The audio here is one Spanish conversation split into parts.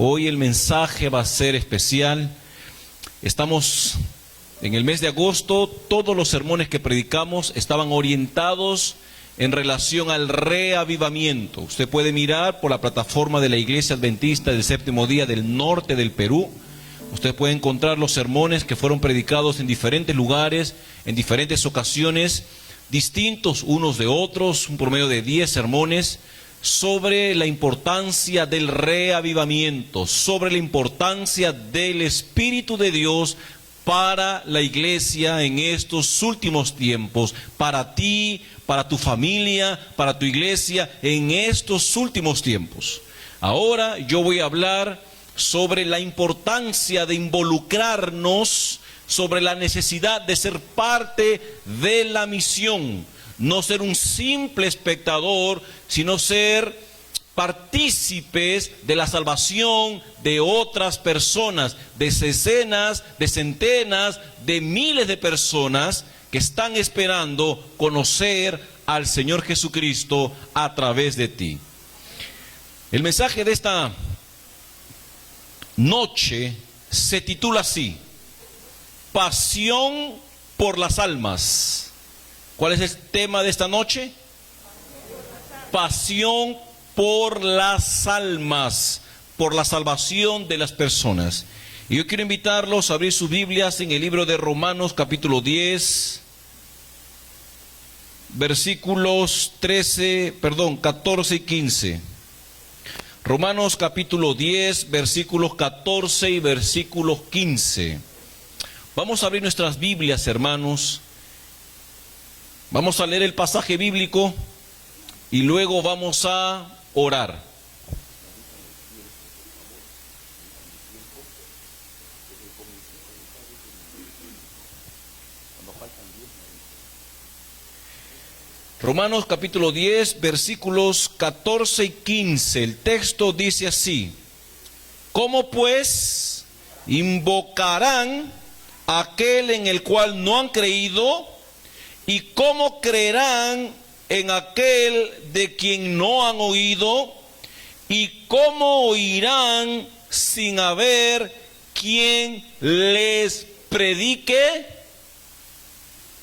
Hoy el mensaje va a ser especial. Estamos en el mes de agosto. Todos los sermones que predicamos estaban orientados en relación al reavivamiento. Usted puede mirar por la plataforma de la Iglesia Adventista del Séptimo Día del Norte del Perú. Usted puede encontrar los sermones que fueron predicados en diferentes lugares, en diferentes ocasiones, distintos unos de otros, un promedio de 10 sermones, sobre la importancia del reavivamiento, sobre la importancia del Espíritu de Dios para la iglesia en estos últimos tiempos, para ti, para tu familia, para tu iglesia en estos últimos tiempos. Ahora yo voy a hablar sobre la importancia de involucrarnos, sobre la necesidad de ser parte de la misión. No ser un simple espectador, sino ser partícipes de la salvación de otras personas, de decenas, de centenas, de miles de personas que están esperando conocer al Señor Jesucristo a través de ti. El mensaje de esta noche se titula así: Pasión por las almas. ¿Cuál es el tema de esta noche? Pasión por las almas, por la salvación de las personas. Y yo quiero invitarlos a abrir sus Biblias en el libro de Romanos capítulo 10, versículos 14 y 15. Romanos capítulo 10, versículos 14 y versículos 15. Vamos a abrir nuestras Biblias, hermanos. Vamos a leer el pasaje bíblico y luego vamos a orar. Romanos capítulo 10, versículos 14 y 15. El texto dice así: ¿Cómo pues invocarán a aquel en el cual no han creído? ¿Y cómo creerán en aquel de quien no han oído? ¿Y cómo oirán sin haber quien les predique?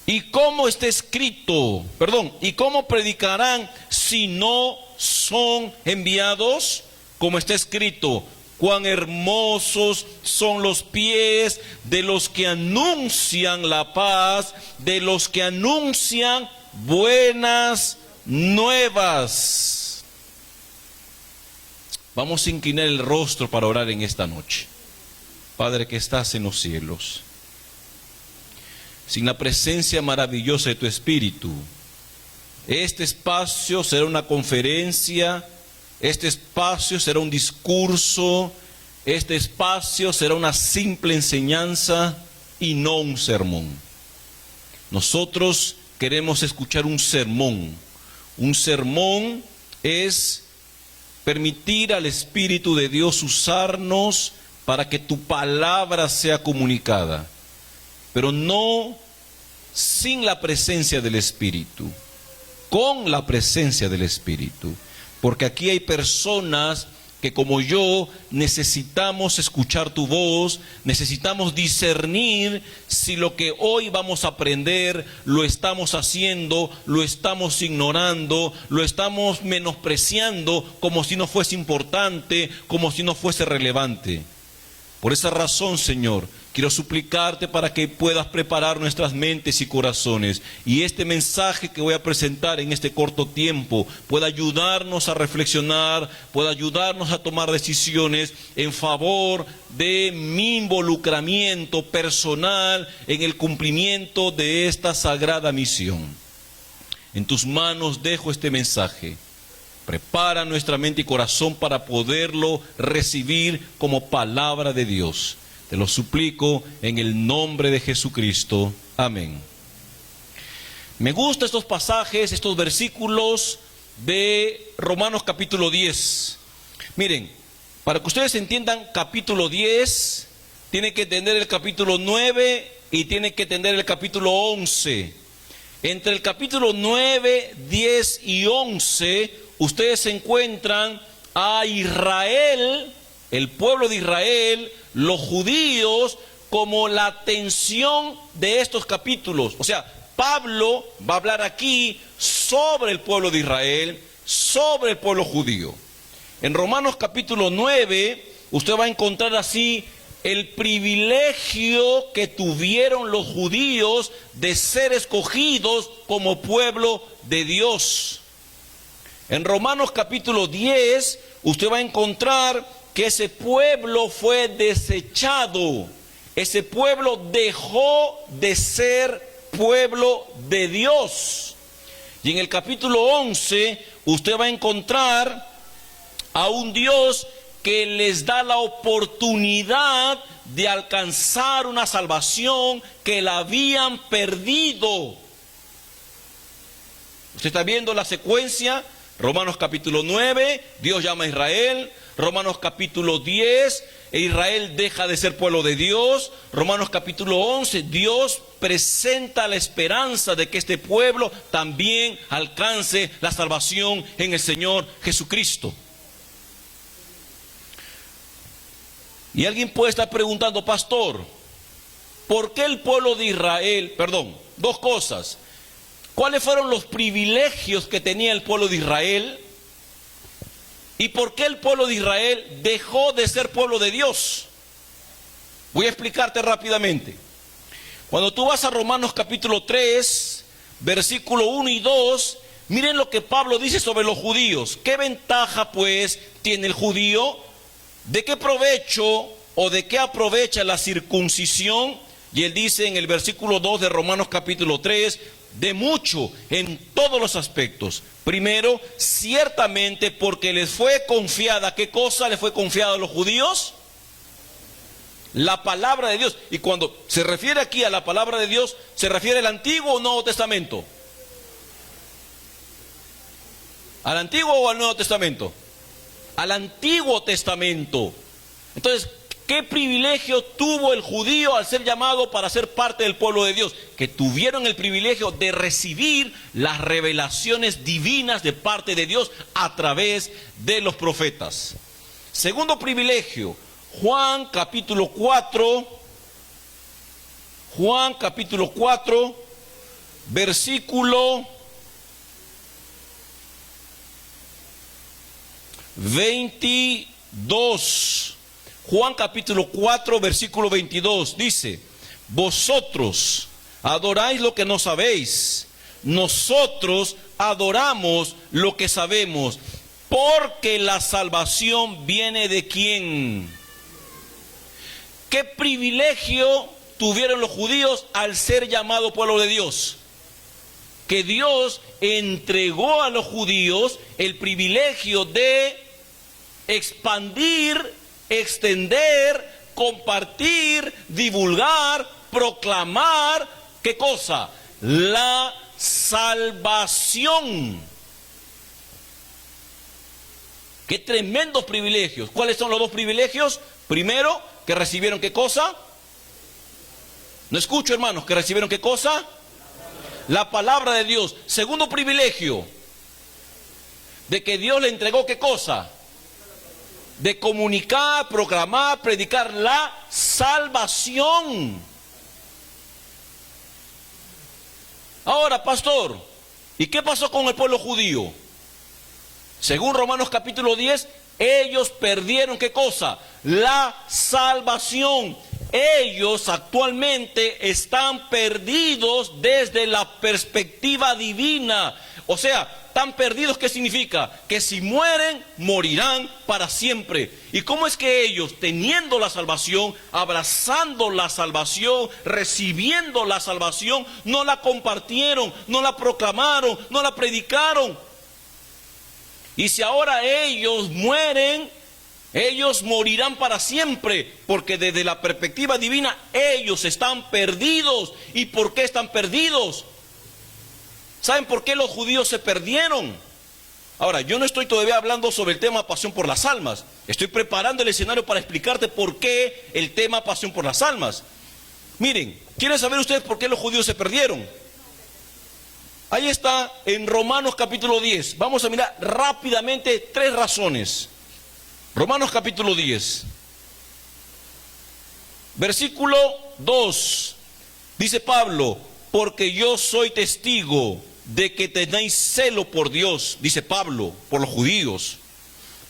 ¿Y cómo está escrito? ¿Y cómo predicarán si no son enviados? Como está escrito: cuán hermosos son los pies de los que anuncian la paz, de los que anuncian buenas nuevas. Vamos a inclinar el rostro para orar en esta noche. Padre que estás en los cielos, sin la presencia maravillosa de tu Espíritu, este espacio será una conferencia, este espacio será un discurso, este espacio será una simple enseñanza y no un sermón. Nosotros queremos escuchar un sermón. Un sermón es permitir al Espíritu de Dios usarnos para que tu palabra sea comunicada, pero no sin la presencia del Espíritu, con la presencia del Espíritu. Porque aquí hay personas que, como yo, necesitamos escuchar tu voz, necesitamos discernir si lo que hoy vamos a aprender lo estamos haciendo, lo estamos ignorando, lo estamos menospreciando como si no fuese importante, como si no fuese relevante. Por esa razón, Señor, quiero suplicarte para que puedas preparar nuestras mentes y corazones, y este mensaje que voy a presentar en este corto tiempo pueda ayudarnos a reflexionar, pueda ayudarnos a tomar decisiones en favor de mi involucramiento personal en el cumplimiento de esta sagrada misión. En tus manos dejo este mensaje. Prepara nuestra mente y corazón para poderlo recibir como palabra de Dios. Te lo suplico en el nombre de Jesucristo. Amén. Me gustan estos pasajes, estos versículos de Romanos capítulo 10. Miren, para que ustedes entiendan capítulo 10, tienen que entender el capítulo 9 y tienen que entender el capítulo 11. Entre el capítulo 9, 10 y 11, ustedes encuentran a Israel el pueblo de Israel, los judíos, como la atención de estos capítulos. O sea, Pablo va a hablar aquí sobre el pueblo de Israel, sobre el pueblo judío. En Romanos capítulo 9, usted va a encontrar así el privilegio que tuvieron los judíos de ser escogidos como pueblo de Dios. En Romanos capítulo 10, usted va a encontrar que ese pueblo fue desechado. Ese pueblo dejó de ser pueblo de Dios. Y en el capítulo 11, usted va a encontrar a un Dios que les da la oportunidad de alcanzar una salvación que la habían perdido. Usted está viendo la secuencia. Romanos capítulo 9, Dios llama a Israel. Romanos capítulo 10, Israel deja de ser pueblo de Dios. Romanos capítulo 11, Dios presenta la esperanza de que este pueblo también alcance la salvación en el Señor Jesucristo. Y alguien puede estar preguntando, pastor, ¿por qué el pueblo de Israel? Dos cosas. ¿Cuáles fueron los privilegios que tenía el pueblo de Israel? ¿Y por qué el pueblo de Israel dejó de ser pueblo de Dios? Voy a explicarte rápidamente. Cuando tú vas a Romanos capítulo 3, versículo 1 y 2, miren lo que Pablo dice sobre los judíos. ¿Qué ventaja pues tiene el judío? ¿De qué provecho o de qué aprovecha la circuncisión? Y él dice en el versículo 2 de Romanos capítulo 3, de mucho en todos los aspectos. Primero, ciertamente porque les fue confiada, ¿qué cosa les fue confiada a los judíos? La palabra de Dios. Y cuando se refiere aquí a la palabra de Dios, ¿se refiere al Antiguo o Nuevo Testamento? ¿Al Antiguo o al Nuevo Testamento? Al Antiguo Testamento. Entonces, ¿qué privilegio tuvo el judío al ser llamado para ser parte del pueblo de Dios? Que tuvieron el privilegio de recibir las revelaciones divinas de parte de Dios a través de los profetas. Segundo privilegio, Juan capítulo 4, versículo 22. Juan capítulo 4, versículo 22 dice: vosotros adoráis lo que no sabéis, nosotros adoramos lo que sabemos, porque la salvación viene de ¿quién? ¿Qué privilegio tuvieron los judíos al ser llamado pueblo de Dios? Que Dios entregó a los judíos el privilegio de expandir, extender, compartir, divulgar, proclamar, ¿qué cosa? La salvación. Qué tremendos privilegios. ¿Cuáles son los dos privilegios? Primero, que recibieron ¿qué cosa? No escucho, hermanos, que recibieron ¿qué cosa? La palabra de Dios. Segundo privilegio, de que Dios le entregó ¿qué cosa? De comunicar, proclamar, predicar la salvación. Ahora, pastor, ¿y qué pasó con el pueblo judío? Según Romanos capítulo 10, ellos perdieron ¿qué cosa? La salvación. Ellos actualmente están perdidos desde la perspectiva divina. O sea, están perdidos, ¿qué significa? Que si mueren, morirán para siempre. ¿Y cómo es que ellos, teniendo la salvación, abrazando la salvación, recibiendo la salvación, no la compartieron, no la proclamaron, no la predicaron? Y si ahora ellos mueren, ellos morirán para siempre, porque desde la perspectiva divina ellos están perdidos. ¿Y por qué están perdidos? ¿Saben por qué los judíos se perdieron? Ahora, yo no estoy todavía hablando sobre el tema pasión por las almas. Estoy preparando el escenario para explicarte por qué el tema pasión por las almas. Miren, ¿quieren saber ustedes por qué los judíos se perdieron? Ahí está en Romanos capítulo 10. Vamos a mirar rápidamente tres razones. Romanos capítulo 10, versículo 2, dice Pablo: porque yo soy testigo de que tenéis celo por Dios, dice Pablo, por los judíos,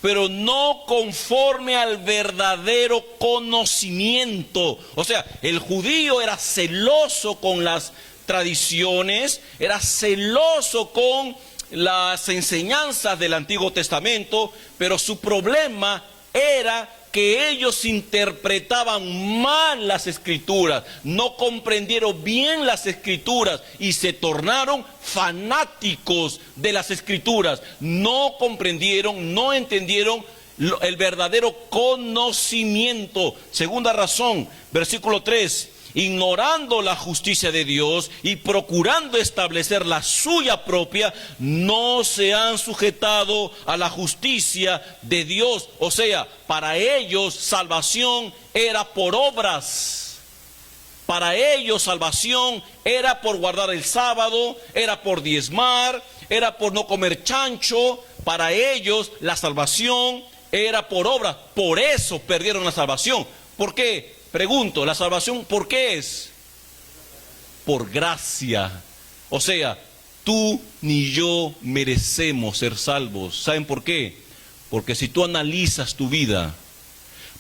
pero no conforme al verdadero conocimiento. O sea, el judío era celoso con las tradiciones, era celoso con las enseñanzas del Antiguo Testamento, pero su problema era que ellos interpretaban mal las Escrituras, no comprendieron bien las Escrituras y se tornaron fanáticos de las Escrituras. No comprendieron, no entendieron el verdadero conocimiento. Segunda razón, versículo 3. Ignorando la justicia de Dios y procurando establecer la suya propia, no se han sujetado a la justicia de Dios. O sea, para ellos salvación era por obras. Para ellos salvación era por guardar el sábado, era por diezmar, era por no comer chancho. Para ellos la salvación era por obras. Por eso perdieron la salvación. ¿Por qué? Pregunto, ¿la salvación por qué es? Por gracia. O sea, tú ni yo merecemos ser salvos. ¿Saben por qué? Porque si tú analizas tu vida,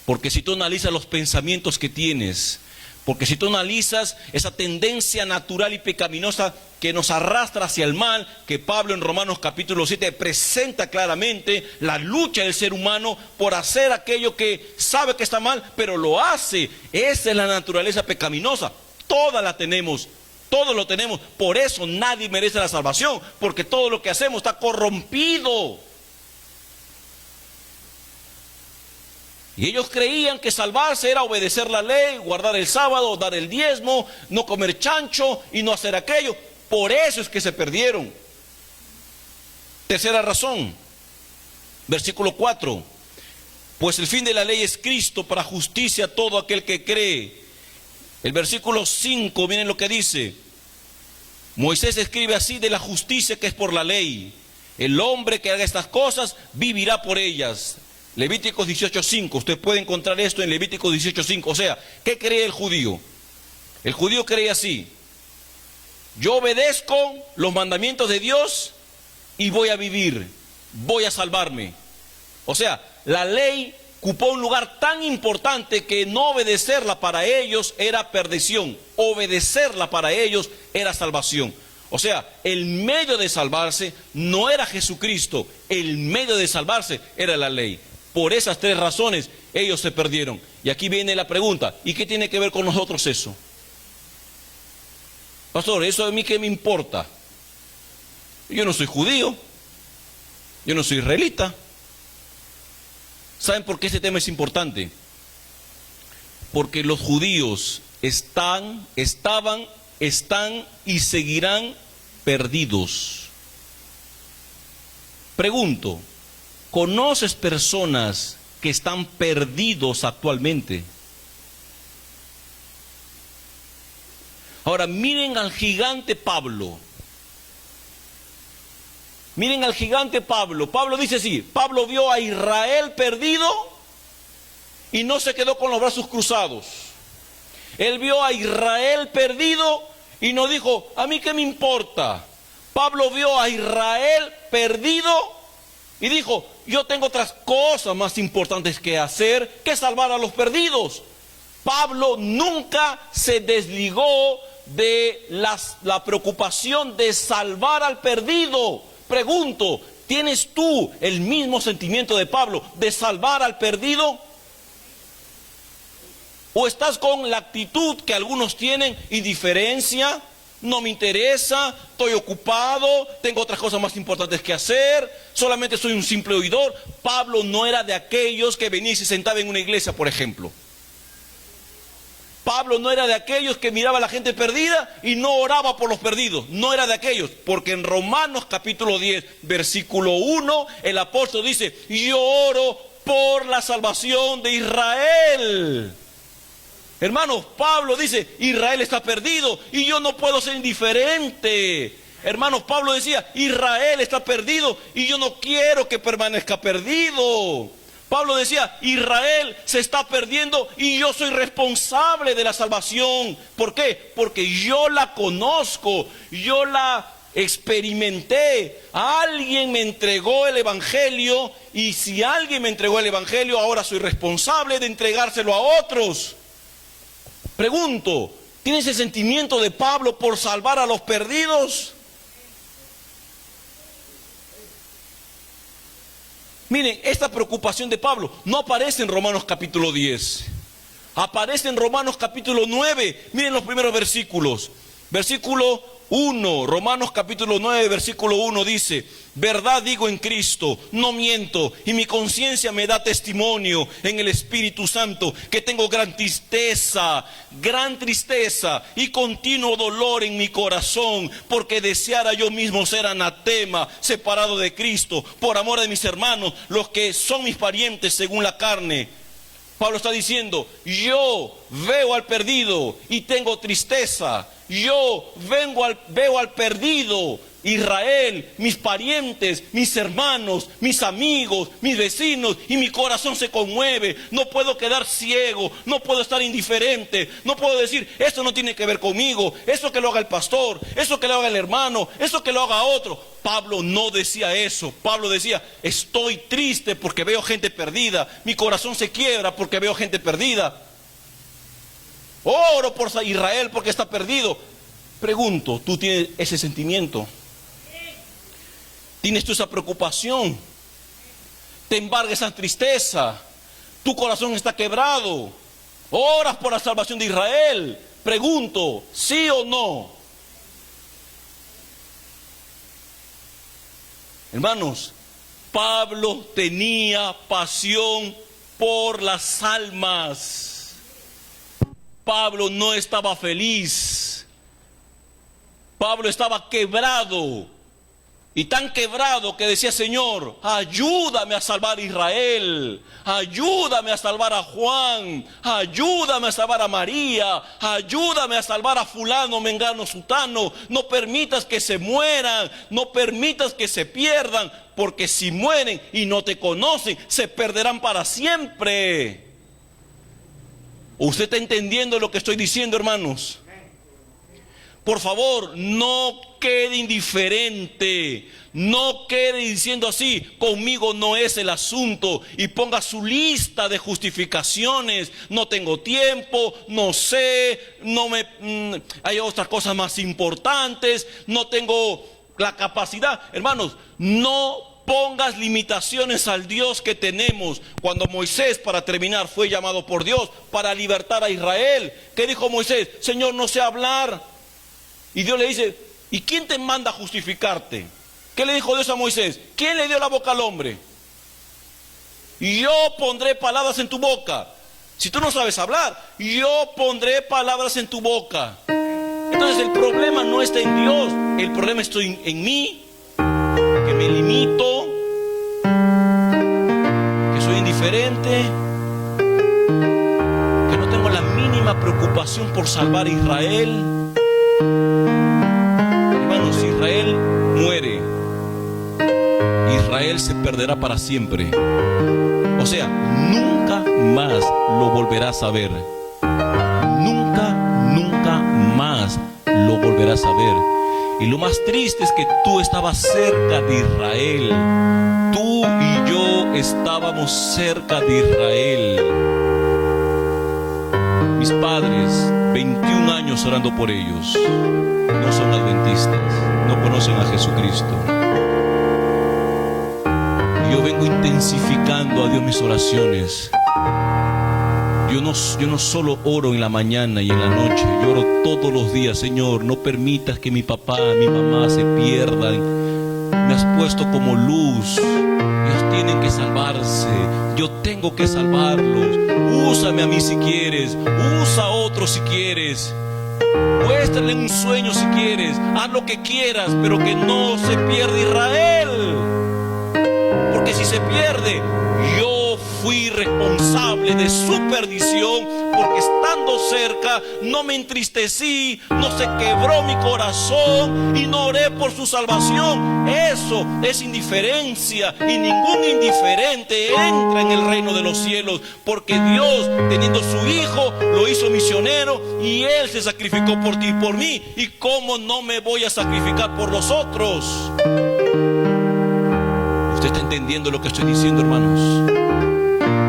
porque si tú analizas los pensamientos que tienes, porque si tú analizas esa tendencia natural y pecaminosa que nos arrastra hacia el mal, que Pablo en Romanos capítulo 7 presenta claramente la lucha del ser humano por hacer aquello que sabe que está mal, pero lo hace. Esa es la naturaleza pecaminosa. Toda la tenemos, todos lo tenemos. Por eso nadie merece la salvación, porque todo lo que hacemos está corrompido. Y ellos creían que salvarse era obedecer la ley, guardar el sábado, dar el diezmo, no comer chancho y no hacer aquello. Por eso es que se perdieron. Tercera razón, versículo 4. Pues el fin de la ley es Cristo para justicia a todo aquel que cree. El versículo 5, miren lo que dice. Moisés escribe así de la justicia que es por la ley. El hombre que haga estas cosas vivirá por ellas. Levíticos 18:5, usted puede encontrar esto en Levíticos 18:5. O sea, ¿qué cree el judío? El judío cree así: yo obedezco los mandamientos de Dios y voy a vivir, voy a salvarme. O sea, la ley ocupó un lugar tan importante que no obedecerla para ellos era perdición, obedecerla para ellos era salvación. O sea, el medio de salvarse no era Jesucristo, el medio de salvarse era la ley. Por esas tres razones ellos se perdieron. Y aquí viene la pregunta: ¿y qué tiene que ver con nosotros eso? Pastor, ¿eso a mí qué me importa? Yo no soy judío, yo no soy israelita. ¿Saben por qué este tema es importante? Porque los judíos estaban y seguirán perdidos. Pregunto, ¿conoces personas que están perdidos actualmente? Ahora miren al gigante Pablo. Miren al gigante Pablo. Pablo dice así: Pablo vio a Israel perdido y no se quedó con los brazos cruzados. Él vio a Israel perdido y no dijo: ¿a mí qué me importa? Pablo vio a Israel perdido y dijo: yo tengo otras cosas más importantes que hacer que salvar a los perdidos. Pablo nunca se desligó de la preocupación de salvar al perdido. Pregunto, ¿tienes tú el mismo sentimiento de Pablo de salvar al perdido? ¿O estás con la actitud que algunos tienen: indiferencia, no me interesa, estoy ocupado, tengo otras cosas más importantes que hacer, solamente soy un simple oidor? Pablo no era de aquellos que venía y se sentaba en una iglesia, por ejemplo. Pablo no era de aquellos que miraba a la gente perdida y no oraba por los perdidos. No era de aquellos, porque en Romanos capítulo 10, versículo 1, el apóstol dice: yo oro por la salvación de Israel. Hermanos, Pablo dice: Israel está perdido y yo no puedo ser indiferente. Hermanos, Pablo decía: Israel está perdido y yo no quiero que permanezca perdido. Pablo decía, Israel se está perdiendo y yo soy responsable de la salvación. ¿Por qué? Porque yo la conozco, yo la experimenté. Alguien me entregó el evangelio, y si alguien me entregó el evangelio, ahora soy responsable de entregárselo a otros. Pregunto, ¿tiene ese sentimiento de Pablo por salvar a los perdidos? Miren, esta preocupación de Pablo no aparece en Romanos capítulo 10. Aparece en Romanos capítulo 9. Miren los primeros versículos. Versículo 1, Romanos capítulo 9, versículo 1 dice: verdad digo en Cristo, no miento, y mi conciencia me da testimonio en el Espíritu Santo, que tengo gran tristeza y continuo dolor en mi corazón, porque deseara yo mismo ser anatema, separado de Cristo, por amor de mis hermanos, los que son mis parientes según la carne. Pablo está diciendo, yo veo al perdido y tengo tristeza. Yo veo al perdido, Israel, mis parientes, mis hermanos, mis amigos, mis vecinos, y mi corazón se conmueve. No puedo quedar ciego, no puedo estar indiferente, no puedo decir, esto no tiene que ver conmigo, eso que lo haga el pastor, eso que lo haga el hermano, eso que lo haga otro. Pablo no decía eso. Pablo decía, estoy triste porque veo gente perdida, mi corazón se quiebra porque veo gente perdida. Oro por Israel porque está perdido. Pregunto, ¿tú tienes ese sentimiento? ¿Tienes tú esa preocupación? ¿Te embarga esa tristeza? ¿Tu corazón está quebrado? ¿Oras por la salvación de Israel? Pregunto, ¿sí o no? Hermanos, Pablo tenía pasión por las almas. Pablo no estaba feliz. Pablo estaba quebrado. Y tan quebrado que decía, Señor, ayúdame a salvar a Israel. Ayúdame a salvar a Juan. Ayúdame a salvar a María. Ayúdame a salvar a fulano, mengano, sutano. No permitas que se mueran. No permitas que se pierdan. Porque si mueren y no te conocen, se perderán para siempre. ¿Usted está entendiendo lo que estoy diciendo, hermanos? Por favor, no quede indiferente. No quede diciendo así, conmigo no es el asunto, y ponga su lista de justificaciones. No tengo tiempo, no sé, hay otras cosas más importantes, no tengo la capacidad. Hermanos, no pongas limitaciones al Dios que tenemos. Cuando Moisés, para terminar, fue llamado por Dios para libertar a Israel, ¿qué dijo Moisés? Señor, no sé hablar. Y Dios le dice, ¿y quién te manda a justificarte? ¿Qué le dijo Dios a Moisés? ¿Quién le dio la boca al hombre? Y yo pondré palabras en tu boca. Si tú no sabes hablar, yo pondré palabras en tu boca. Entonces el problema no está en Dios, el problema está en mí, que me limito, que soy indiferente, que no tengo la mínima preocupación por salvar a Israel. Hermanos, si Israel muere, Israel se perderá para siempre. O sea, nunca más lo volverás a ver. Nunca más lo volverás a ver. Y lo más triste es que tú estabas cerca de Israel. Tú y yo estábamos cerca de Israel. Mis padres, 21 años orando por ellos, no son adventistas, no conocen a Jesucristo. Y yo vengo intensificando a Dios mis oraciones. Yo no solo oro en la mañana y en la noche, yo oro todos los días. Señor, no permitas que mi papá, mi mamá se pierdan. Me has puesto como luz. Ellos tienen que salvarse. Yo tengo que salvarlos. Úsame a mí si quieres. Usa a otros si quieres. Muéstrale un sueño si quieres. Haz lo que quieras, pero que no se pierda Israel. Porque si se pierde, yo fui responsable de su perdición, porque estando estando cerca, no me entristecí, no se quebró mi corazón y no oré por su salvación. Eso es indiferencia, y ningún indiferente entra en el reino de los cielos, porque Dios, teniendo su Hijo, lo hizo misionero y Él se sacrificó por ti y por mí. ¿Y cómo no me voy a sacrificar por los otros? ¿Usted está entendiendo lo que estoy diciendo, hermanos?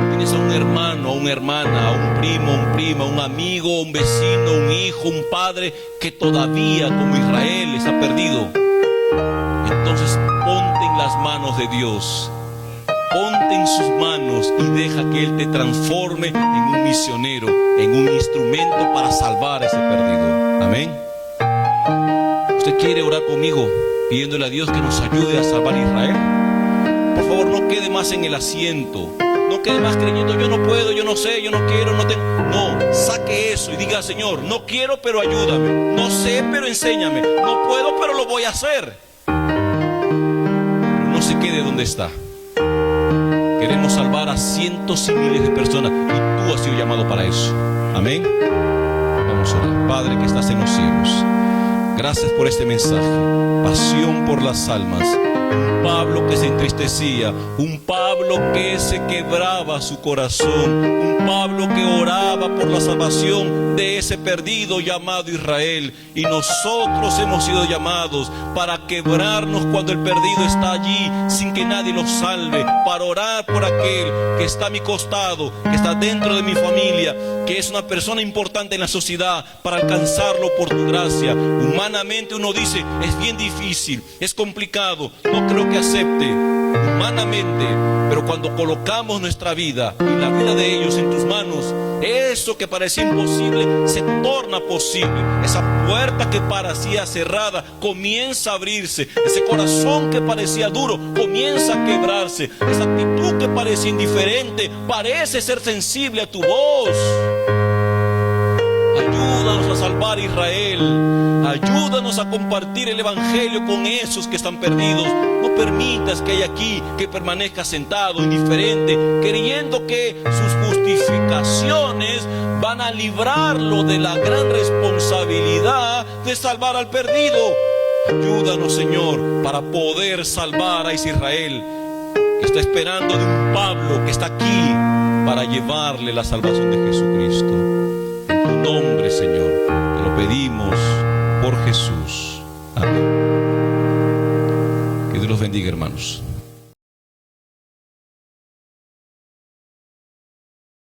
Tienes a un hermano, a una hermana, a un primo, a una prima, un amigo, un vecino, un hijo, un padre que todavía, como Israel, está perdido. Entonces ponte en las manos de Dios, ponte en sus manos y deja que Él te transforme en un misionero, en un instrumento para salvar a ese perdido. Amén. ¿Usted quiere orar conmigo pidiéndole a Dios que nos ayude a salvar a Israel? Por favor, no quede más en el asiento, no quede más creyendo: yo no puedo, yo no sé, yo no quiero, no tengo. No, saque eso y diga: Señor, no quiero, pero ayúdame. No sé, pero enséñame. No puedo, pero lo voy a hacer. No se quede donde está. Queremos salvar a cientos y miles de personas y tú has sido llamado para eso. Amén. Vamos a orar. Padre que estás en los cielos, gracias por este mensaje. Pasión por las almas. Un Pablo que se entristecía, un Pablo que se quebraba su corazón, un Pablo que oraba por la salvación de ese perdido llamado Israel. Y nosotros hemos sido llamados para quebrarnos cuando el perdido está allí sin que nadie lo salve, para orar por aquel que está a mi costado, que está dentro de mi familia, que es una persona importante en la sociedad, para alcanzarlo por tu gracia. Humanamente uno dice: es bien difícil, es complicado, no creo que acepte humanamente, pero cuando colocamos nuestra vida y la vida de ellos en tus manos, eso que parecía imposible se torna posible. Esa puerta que parecía cerrada comienza a abrirse, ese corazón que parecía duro comienza a quebrarse, esa actitud que parecía indiferente parece ser sensible a tu voz. Ayúdanos a salvar a Israel. Ayúdanos a compartir el evangelio con esos que están perdidos. No permitas que haya aquí que permanezca sentado, indiferente, creyendo que sus justificaciones van a librarlo de la gran responsabilidad de salvar al perdido. Ayúdanos, Señor, para poder salvar a ese Israel que está esperando de un Pablo que está aquí para llevarle la salvación de Jesucristo. En tu nombre, Señor, te lo pedimos por Jesús. Amén. Que Dios los bendiga, hermanos.